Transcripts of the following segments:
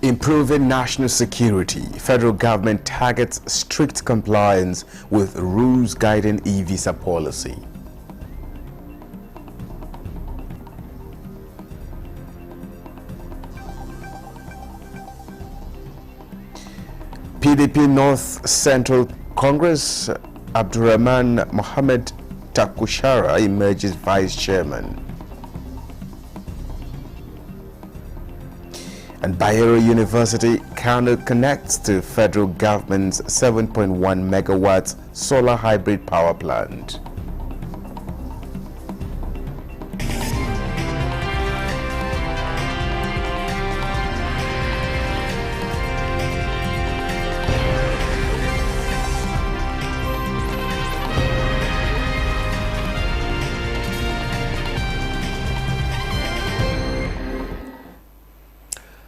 Improving national security, federal government targets strict compliance with rules guiding e-visa policy. PDP North Central Congress, Abdurrahman Mohammed Takushara emerges vice chairman. And Bayero University Kano connects to federal government's 7.1 megawatts solar hybrid power plant.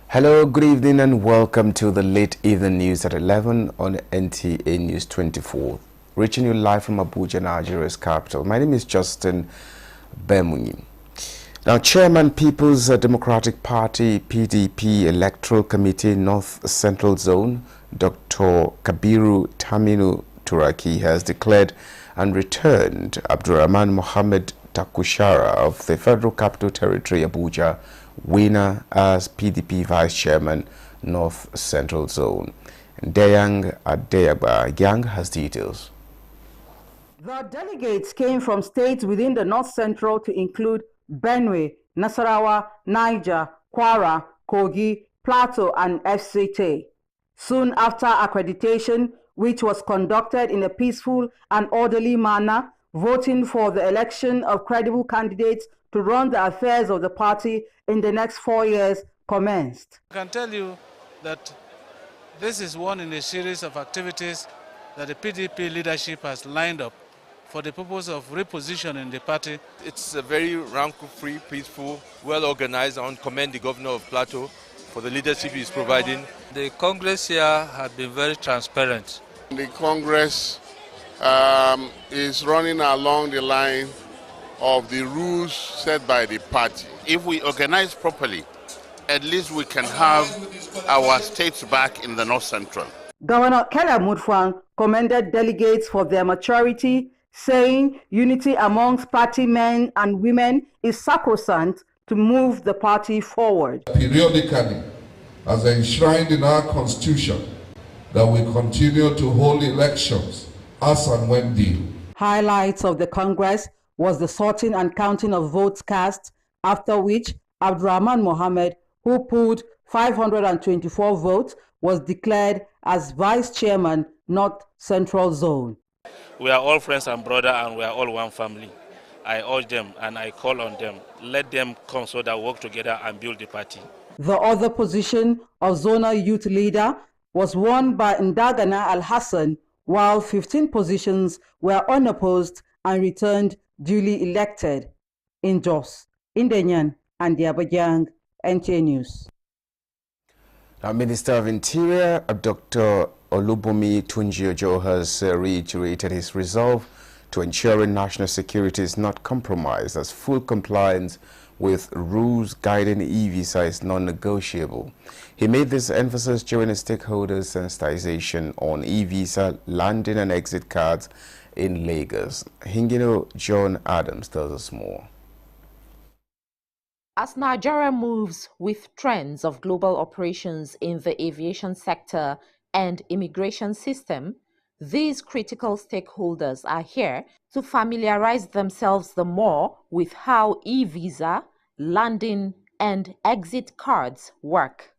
Hello, good evening and welcome to the late evening news at 11 on NTA News 24. Reaching you live from Abuja, Nigeria's capital. My name is Justin Bemunyi. Now, Chairman People's Democratic Party PDP Electoral Committee North Central Zone, Dr. Kabiru Taminu Turaki, has declared and returned Abdurrahman Mohammed Takushara of the Federal Capital Territory, Abuja, winner as PDP Vice Chairman, North Central Zone. Deyang Adeyagba Yang has details. The delegates came from states within the North Central to include Benue, Nasarawa, Niger, Kwara, Kogi, Plateau, and FCT. Soon after accreditation, which was conducted in a peaceful and orderly manner, voting for the election of credible candidates to run the affairs of the party in the next 4 years commenced. I can tell you that this is one in a series of activities that the PDP leadership has lined up for the purpose of repositioning the party. It's a very rancor-free, peaceful, well-organized. I want to commend the governor of Plateau for the leadership he's providing. The Congress here has been very transparent. The Congress is running along the line of the rules set by the party. If we organize properly, at least we can have our states back in the North Central. Governor Kella Mutfwang commended delegates for their maturity, saying unity amongst party men and women is sacrosanct to move the party forward. Periodically, as enshrined in our constitution, that we continue to hold elections as and when due. Highlights of the Congress was the sorting and counting of votes cast, after which Abdurrahman Mohammed, who pulled 524 votes, was declared as Vice Chairman, North Central Zone. We are all friends and brothers, and we are all one family. I urge them and I call on them, let them come so that we work together and build the party. The other position of Zonal Youth Leader was won by Ndagana Al-Hassan, while 15 positions were unopposed and returned duly elected. In Jos, Indenyan, and Diabajang, NTA News. Now, Minister of Interior, Dr. Olubunmi Tunji-Ojo, has reiterated his resolve to ensuring national security is not compromised, as full compliance with rules guiding e-visa is non-negotiable. He made this emphasis during a stakeholders sensitization on e-visa landing and exit cards in Lagos. Hingino John Adams tells us more. As Nigeria moves with trends of global operations in the aviation sector and immigration system, these critical stakeholders are here to familiarize themselves the more with how e-visa, landing, and exit cards work.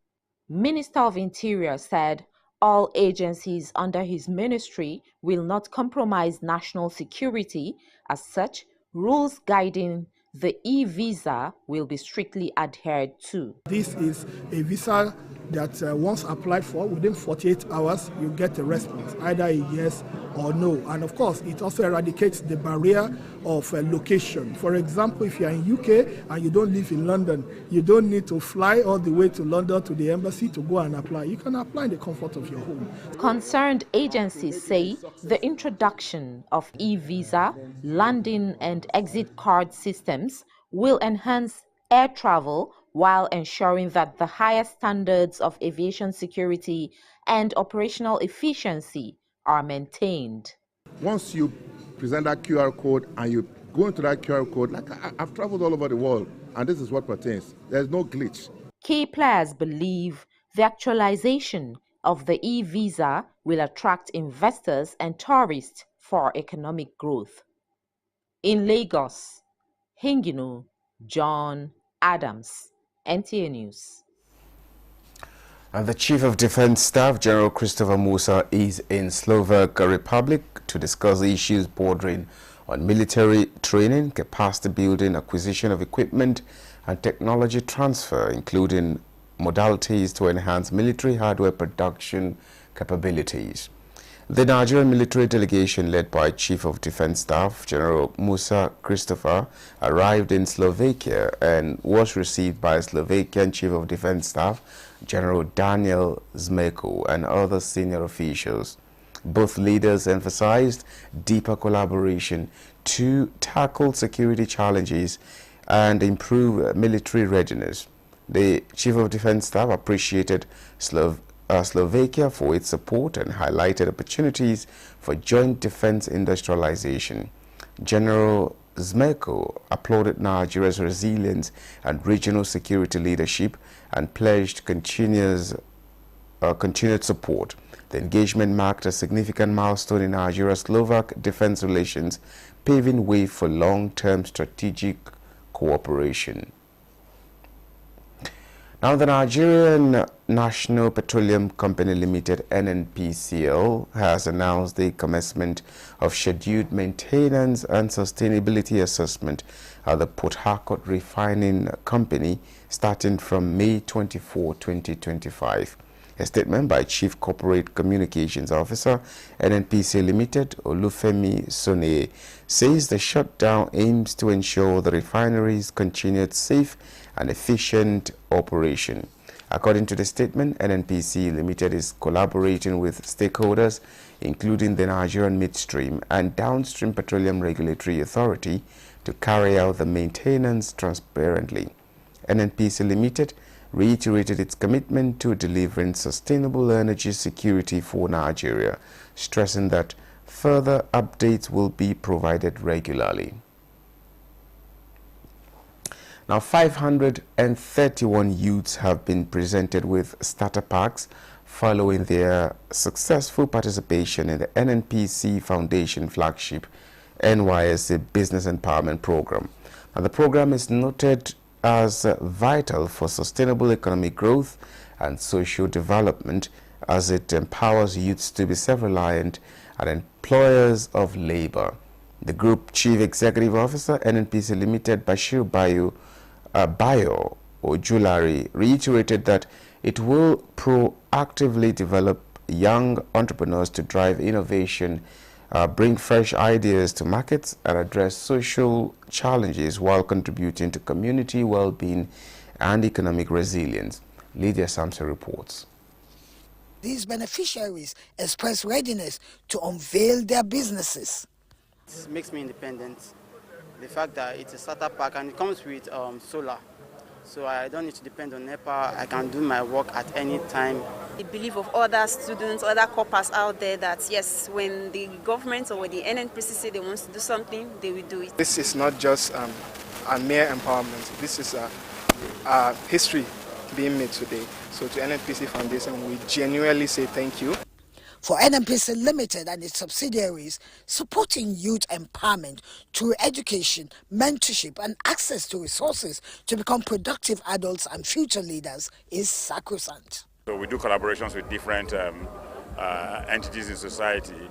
Minister of Interior said all agencies under his ministry will not compromise national security. As such, rules guiding the e-visa will be strictly adhered to. This is a visa that once applied for, within 48 hours, you get a response, either a yes or no. And of course, it also eradicates the barrier of location. For example, if you're in UK and you don't live in London, you don't need to fly all the way to London to the embassy to go and apply. You can apply in the comfort of your home. Concerned agencies say the introduction of e-visa, landing and exit card systems will enhance air travel while ensuring that the highest standards of aviation security and operational efficiency are maintained. Once you present that QR code and you go into that QR code, like I've traveled all over the world, and this is what pertains. There's no glitch. Key players believe the actualization of the e-visa will attract investors and tourists for economic growth. In Lagos, Hingino, John Adams, NTA News. And the Chief of Defense Staff, General Christopher Musa, is in Slovak Republic to discuss issues bordering on military training, capacity building, acquisition of equipment, and technology transfer, including modalities to enhance military hardware production capabilities. The Nigerian military delegation, led by Chief of Defense Staff General Musa Christopher, arrived in Slovakia and was received by Slovakian Chief of Defense Staff General Daniel Zmeko and other senior officials. Both leaders emphasized deeper collaboration to tackle security challenges and improve military readiness. The Chief of Defense Staff appreciated Slovakia for its support and highlighted opportunities for joint defense industrialization. General Zmeko applauded Nigeria's resilience and regional security leadership and pledged continued support. The engagement marked a significant milestone in Nigeria-Slovak defense relations, paving way for long-term strategic cooperation. Now, the Nigerian National Petroleum Company Limited, NNPCL, has announced the commencement of scheduled maintenance and sustainability assessment at the Port Harcourt Refining Company starting from May 24, 2025. A statement by Chief Corporate Communications Officer, NNPCL Limited, Olufemi Sone, says the shutdown aims to ensure the refinery's continued safe and efficient operation. According to the statement, NNPC Limited is collaborating with stakeholders, including the Nigerian Midstream and Downstream Petroleum Regulatory Authority, to carry out the maintenance transparently. NNPC Limited reiterated its commitment to delivering sustainable energy security for Nigeria, stressing that further updates will be provided regularly. Now, 531 youths have been presented with starter packs following their successful participation in the NNPC Foundation flagship NYSC Business Empowerment Program. Now, the program is noted as vital for sustainable economic growth and social development, as it empowers youths to be self-reliant and employers of labor. The Group Chief Executive Officer, NNPC Limited, Bashir Bayo Ojulari, reiterated that it will proactively develop young entrepreneurs to drive innovation, bring fresh ideas to markets, and address social challenges while contributing to community well-being and economic resilience. Lydia Samson reports. These beneficiaries express readiness to unveil their businesses. It makes me independent. The fact that it's a starter pack and it comes with solar. So I don't need to depend on NEPA. I can do my work at any time. The belief of other students, other corpers out there that yes, when the government or when the NNPC say they want to do something, they will do it. This is not just a mere empowerment. This is a history being made today. So to NNPC Foundation, we genuinely say thank you. For NNPC Limited and its subsidiaries, supporting youth empowerment through education, mentorship, and access to resources to become productive adults and future leaders is sacrosanct. So we do collaborations with different entities in society,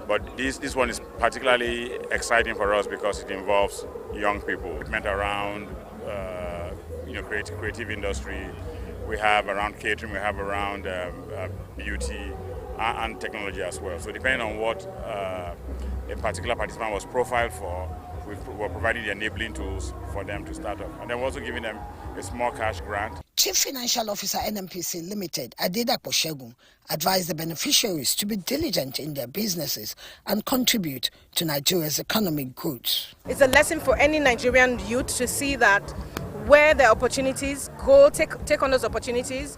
but this one is particularly exciting for us because it involves young people. It meant around creative industry. We have around catering, we have around beauty, and technology as well. So depending on what a particular participant was profiled for, we're providing the enabling tools for them to start off. And then we're also giving them a small cash grant. Chief Financial Officer NNPC Limited, Adedapo Shegun, advised the beneficiaries to be diligent in their businesses and contribute to Nigeria's economic growth. It's a lesson for any Nigerian youth to see that where there are opportunities, go take on those opportunities,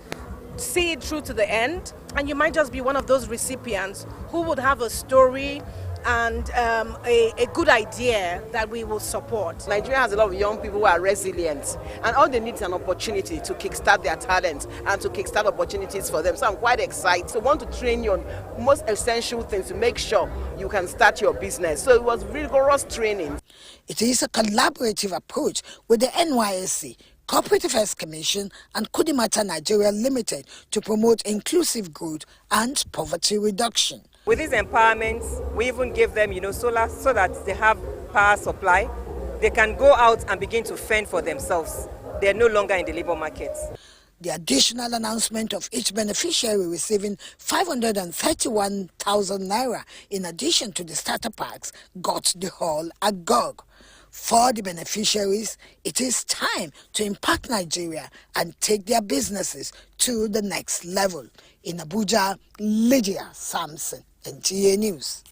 see it through to the end, and you might just be one of those recipients who would have a story and a good idea that we will support. Nigeria has a lot of young people who are resilient, and all they need is an opportunity to kickstart their talent and to kickstart opportunities for them. So I'm quite excited. So I want to train you on most essential things to make sure you can start your business. So it was rigorous training. It is a collaborative approach with the NYSC, Corporate Affairs Commission and Kudimata Nigeria Limited to promote inclusive growth and poverty reduction. With these empowerments, we even give them, solar so that they have power supply. They can go out and begin to fend for themselves. They're no longer in the labor market. The additional announcement of each beneficiary receiving 531,000 naira in addition to the starter packs got the whole agog. For the beneficiaries, it is time to impact Nigeria and take their businesses to the next level. In Abuja, Lydia Samson, NTA News.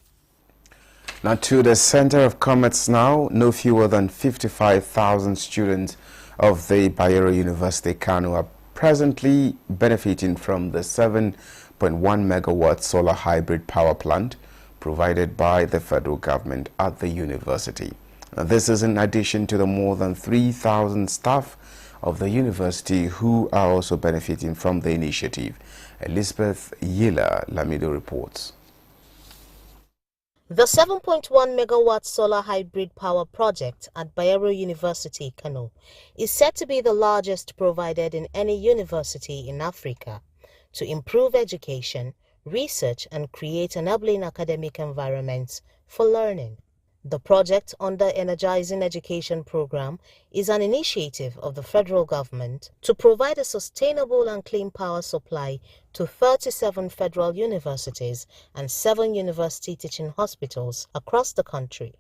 Now to the Center of Commerce now. No fewer than 55,000 students of the Bayero University, Kano, are presently benefiting from the 7.1 megawatt solar hybrid power plant provided by the federal government at the university. Now, this is in addition to the more than 3,000 staff of the university who are also benefiting from the initiative. Elizabeth Yila Lamido reports. The 7.1 megawatt solar hybrid power project at Bayero University, Kano, is said to be the largest provided in any university in Africa to improve education, research, and create enabling academic environments for learning. The project under Energizing Education Program is an initiative of the federal government to provide a sustainable and clean power supply to 37 federal universities and 7 university teaching hospitals across the country.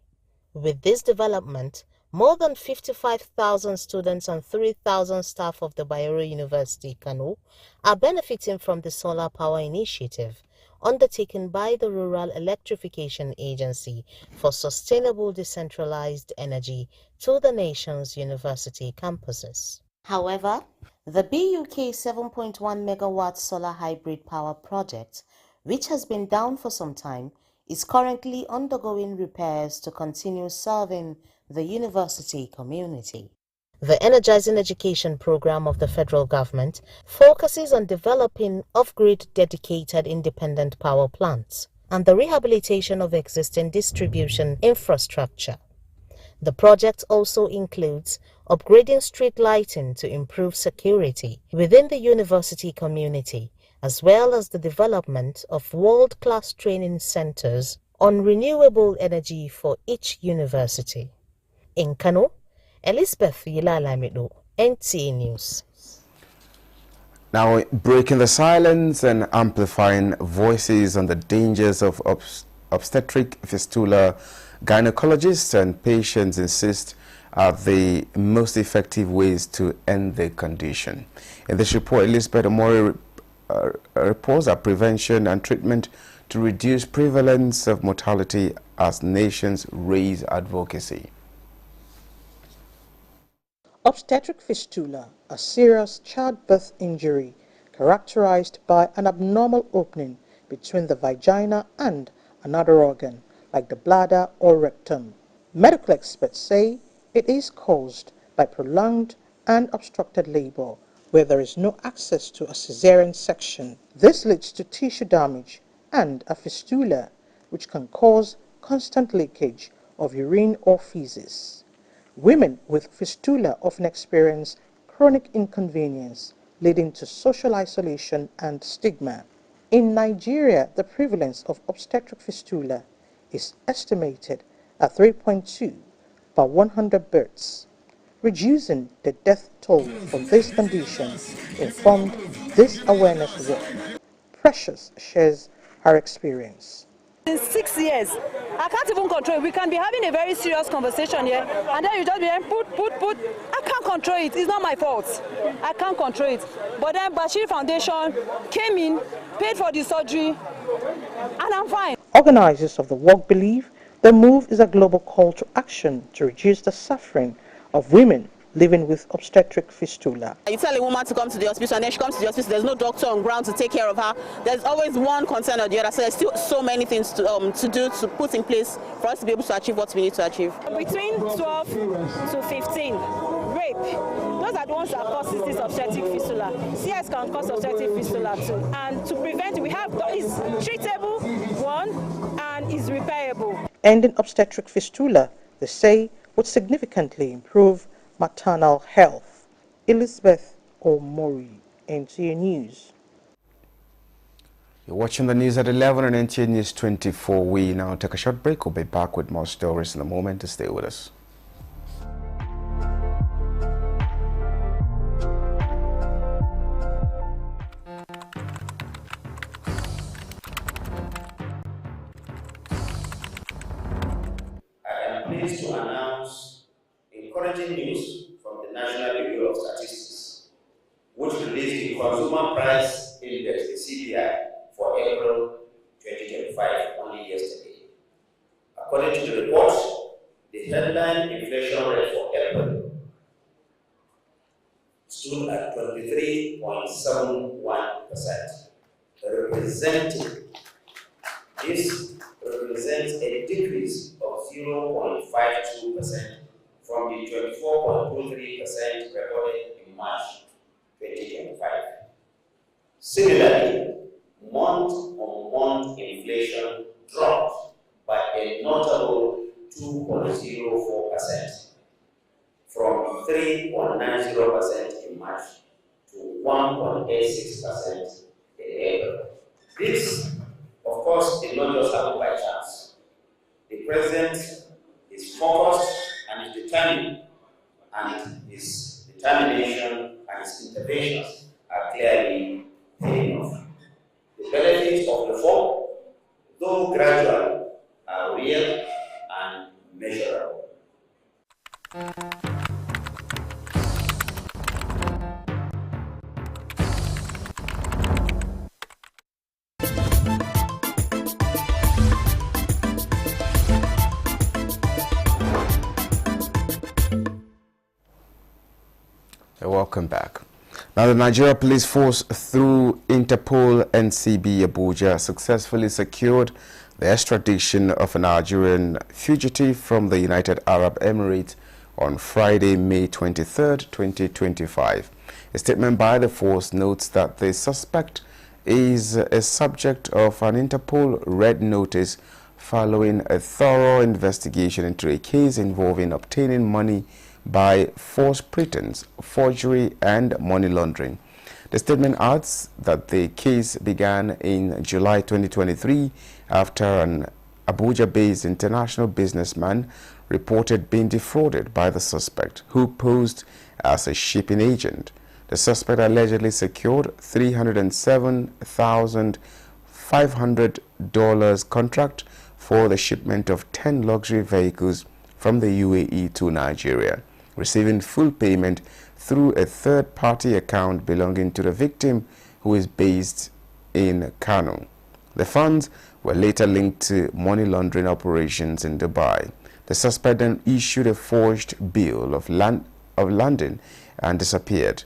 With this development, more than 55,000 students and 3,000 staff of the Bayero University, Kano, are benefiting from the solar power initiative undertaken by the Rural Electrification Agency for Sustainable Decentralized Energy to the nation's university campuses. However, the BUK 7.1 megawatt solar hybrid power project, which has been down for some time, is currently undergoing repairs to continue serving the university community. The Energizing Education Program of the federal government focuses on developing off-grid dedicated independent power plants and the rehabilitation of existing distribution infrastructure. The project also includes upgrading street lighting to improve security within the university community, as well as the development of world-class training centers on renewable energy for each university. In Kano, Elizabeth Yilalamido, NTA News. Now, breaking the silence and amplifying voices on the dangers of obstetric fistula, gynecologists and patients insist are the most effective ways to end the condition. In this report, Elizabeth Omori reports that prevention and treatment to reduce prevalence of mortality as nations raise advocacy. Obstetric fistula, a serious childbirth injury characterized by an abnormal opening between the vagina and another organ, like the bladder or rectum. Medical experts say it is caused by prolonged and obstructed labor, where there is no access to a cesarean section. This leads to tissue damage and a fistula, which can cause constant leakage of urine or feces. Women with fistula often experience chronic inconvenience, leading to social isolation and stigma. In Nigeria, the prevalence of obstetric fistula is estimated at 3.2 per 100 births. Reducing the death toll from this condition informed this awareness work. Precious shares her experience. In 6 years, I can't even control it. We can be having a very serious conversation here, and then you just be like, put. I can't control it. It's not my fault. I can't control it. But then Bashir Foundation came in, paid for the surgery, and I'm fine. Organizers of the walk believe the move is a global call to action to reduce the suffering of women living with obstetric fistula. You tell a woman to come to the hospital, and then she comes to the hospital, there's no doctor on ground to take care of her. There's always one concern or the other, so there's still so many things to do, to put in place for us to be able to achieve what we need to achieve. Between 12 to 15, rape, those are the ones that causes this obstetric fistula. CS can cause obstetric fistula too. And to prevent it, we have is treatable one and is repairable. Ending obstetric fistula, they say, would significantly improve maternal health. Elizabeth Omori, NTA News. You're watching the news at 11 on NTA News 24. We now take a short break. We'll be back with more stories in a moment. To stay with us. I am pleased to announce encouraging news from the National Bureau of Statistics, which released the Consumer Price Index, the CPI, for April 2025 only yesterday. According to the report, the headline inflation rate for April stood at 23.71%, this represents a decrease of 0.52% from the 24.23% recorded in March 2025. Similarly, month-on-month inflation dropped by a notable 2.04% from 3.90% in March to 1.86% in April. This, of course, did not just happen by chance. The President is focused and is determined, and his determination and his interventions are clearly paying off. The benefits of reform, though gradual, are real and measurable. Welcome back. Now, the Nigeria Police Force, through Interpol NCB Abuja, successfully secured the extradition of a Nigerian fugitive from the United Arab Emirates on Friday, May 23, 2025. A statement by the force notes that the suspect is a subject of an Interpol red notice following a thorough investigation into a case involving obtaining money by false pretense, forgery, and money laundering. The statement adds that the case began in July 2023 after an Abuja-based international businessman reported being defrauded by the suspect, who posed as a shipping agent. The suspect allegedly secured $307,500 contract for the shipment of 10 luxury vehicles from the UAE to Nigeria, receiving full payment through a third-party account belonging to the victim, who is based in Kano. The funds were later linked to money laundering operations in Dubai. The suspect then issued a forged bill of landing and disappeared.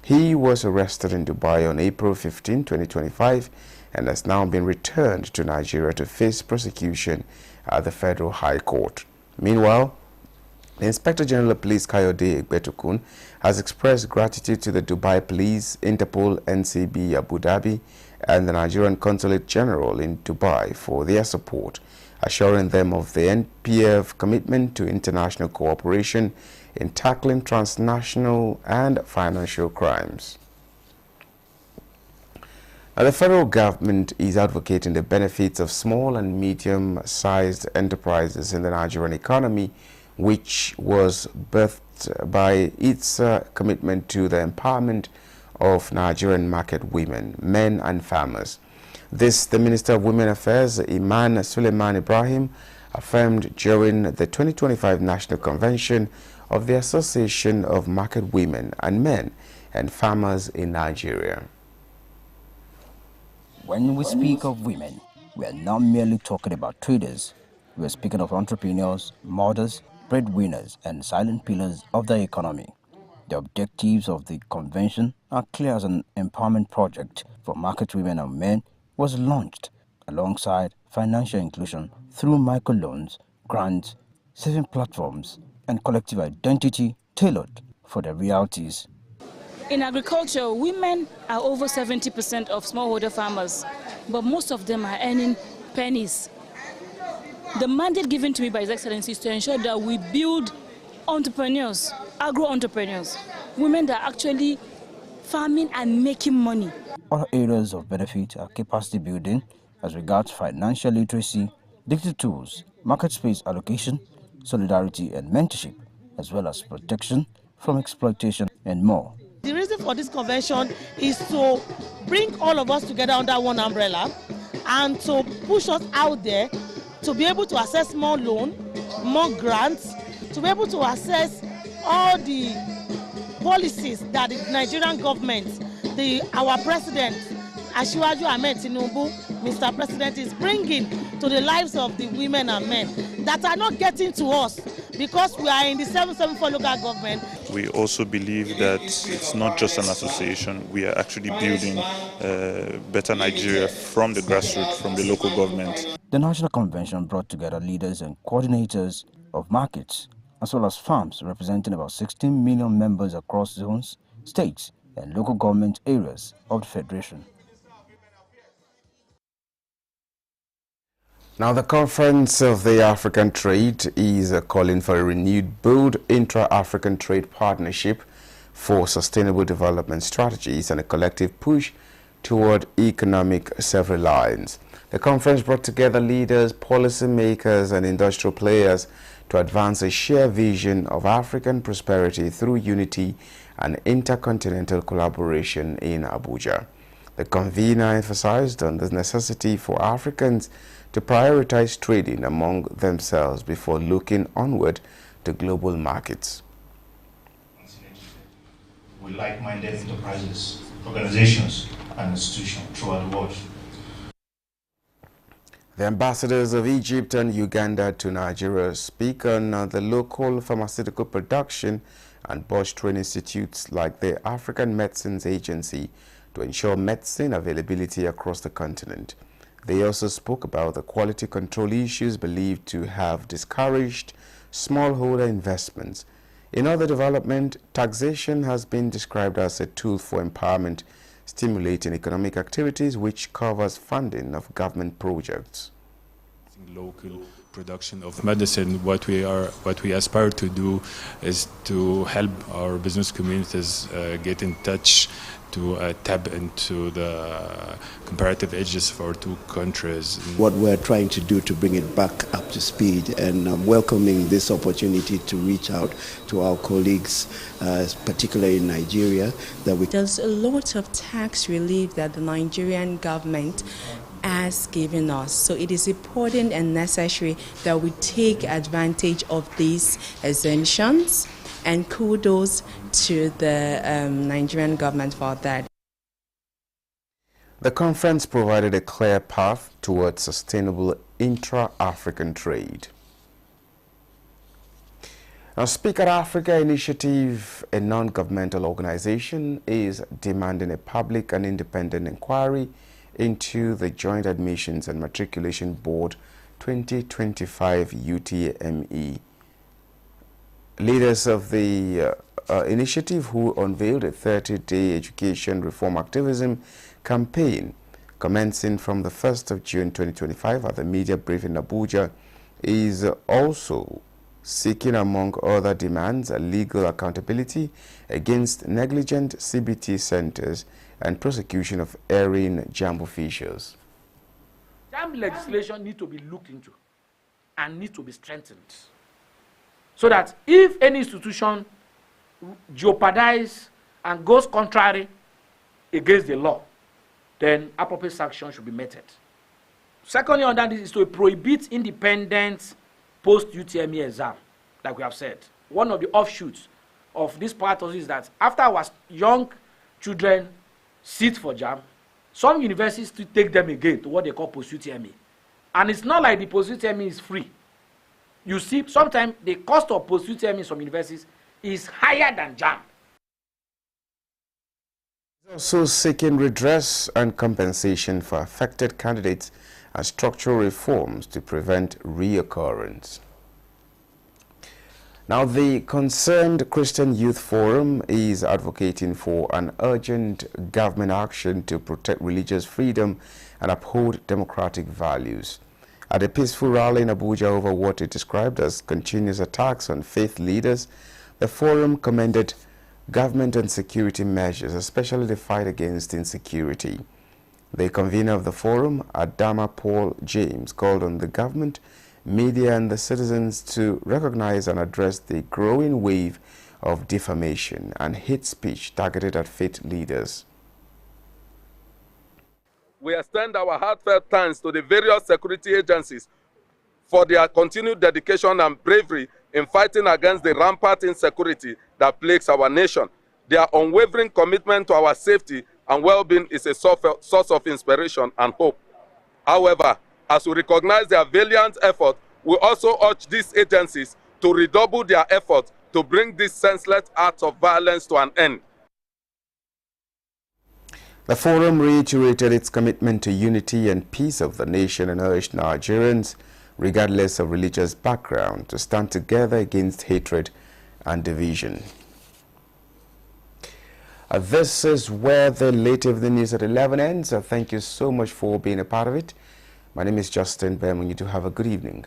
He was arrested in Dubai on April 15, 2025, and has now been returned to Nigeria to face prosecution at the Federal High Court. Meanwhile, the Inspector General of Police, Kayode Egbetukun, has expressed gratitude to the Dubai Police, Interpol, NCB Abu Dhabi, and the Nigerian Consulate General in Dubai for their support, assuring them of the NPF commitment to international cooperation in tackling transnational and financial crimes. Now, the federal government is advocating the benefits of small and medium-sized enterprises in the Nigerian economy, which was birthed by its commitment to the empowerment of Nigerian market women, men and farmers. This, the Minister of Women Affairs, Iman Suleiman Ibrahim, affirmed during the 2025 National Convention of the Association of Market Women and Men and Farmers in Nigeria. When we speak of women, we are not merely talking about traders. We are speaking of entrepreneurs, mothers, breadwinners, and silent pillars of the economy. The objectives of the convention are clear as an empowerment project for market women and men was launched alongside financial inclusion through microloans, grants, saving platforms, and collective identity tailored for the realities. In agriculture, women are over 70% of smallholder farmers, but most of them are earning pennies. The mandate given to me by His Excellency is to ensure that we build entrepreneurs, agro-entrepreneurs, women that are actually farming and making money. Other areas of benefit are capacity building as regards financial literacy, digital tools, market space allocation, solidarity and mentorship, as well as protection from exploitation and more. The reason for this convention is to bring all of us together under one umbrella and to push us out there to be able to access more loan, more grants, to be able to access all the policies that the Nigerian government, our president, Asiwaju Ahmed Tinubu, Mr. President, is bringing to the lives of the women and men that are not getting to us because we are in the 774 local government. We also believe that it's not just an association, we are actually building better Nigeria from the grassroots, from the local government. The National Convention brought together leaders and coordinators of markets, as well as farms representing about 16 million members across zones, states, and local government areas of the Federation. Now, the Conference of the African Trade is calling for a renewed, bold intra-African trade partnership for sustainable development strategies and a collective push toward economic self-reliance. The conference brought together leaders, policymakers, and industrial players to advance a shared vision of African prosperity through unity and intercontinental collaboration in Abuja. The convener emphasized on the necessity for Africans to prioritize trading among themselves before looking onward to global markets. With like-minded enterprises, organizations, and institutions throughout the world. The ambassadors of Egypt and Uganda to Nigeria speak on the local pharmaceutical production and Bosch training institutes like the African Medicines Agency to ensure medicine availability across the continent. They also spoke about the quality control issues believed to have discouraged smallholder investments. In other development, taxation has been described as a tool for empowerment, stimulating economic activities which covers funding of government projects. Local production of medicine, what we aspire to do is to help our business communities get in touch to tap into the comparative edges for two countries. What we're trying to do to bring it back up to speed, and I'm welcoming this opportunity to reach out to our colleagues, particularly in Nigeria. There's a lot of tax relief that the Nigerian government has given us. So it is important and necessary that we take advantage of these exemptions, and kudos to the Nigerian government for that. The conference provided a clear path towards sustainable intra-African trade. Now, Speak at Africa Initiative, a non-governmental organization, is demanding a public and independent inquiry into the Joint Admissions and Matriculation Board 2025 UTME. Leaders of the initiative, who unveiled a 30-day education reform activism campaign commencing from the 1st of June 2025 at the media briefing in Abuja, is also seeking, among other demands, a legal accountability against negligent CBT centers and prosecution of erring JAMB officials. JAMB legislation needs to be looked into and needs to be strengthened, so that if any institution jeopardizes and goes contrary against the law, then appropriate sanction should be meted. Secondly, on that is to prohibit independent post-UTME exam, like we have said. One of the offshoots of this part is that after our young children sit for JAMB, some universities still take them again to what they call post-UTME. And it's not like the post-UTME is free. You see, sometimes the cost of post-UTME in some universities is higher than JAMB. Also seeking redress and compensation for affected candidates and structural reforms to prevent reoccurrence. Now, the Concerned Christian Youth Forum is advocating for an urgent government action to protect religious freedom and uphold democratic values. At a peaceful rally in Abuja over what it described as continuous attacks on faith leaders, the forum commended government and security measures, especially the fight against insecurity. The convener of the forum, Adama Paul James, called on the government, media and the citizens to recognize and address the growing wave of defamation and hate speech targeted at faith leaders. We extend our heartfelt thanks to the various security agencies for their continued dedication and bravery in fighting against the rampant insecurity that plagues our nation. Their unwavering commitment to our safety and well-being is a source of inspiration and hope. However, as we recognize their valiant effort, we also urge these agencies to redouble their efforts to bring these senseless acts of violence to an end. The forum reiterated its commitment to unity and peace of the nation and urged Nigerians, regardless of religious background, to stand together against hatred and division. This is where the Late Evening News at 11 ends. Thank you so much for being a part of it. My name is Justin Berman. You do have a good evening.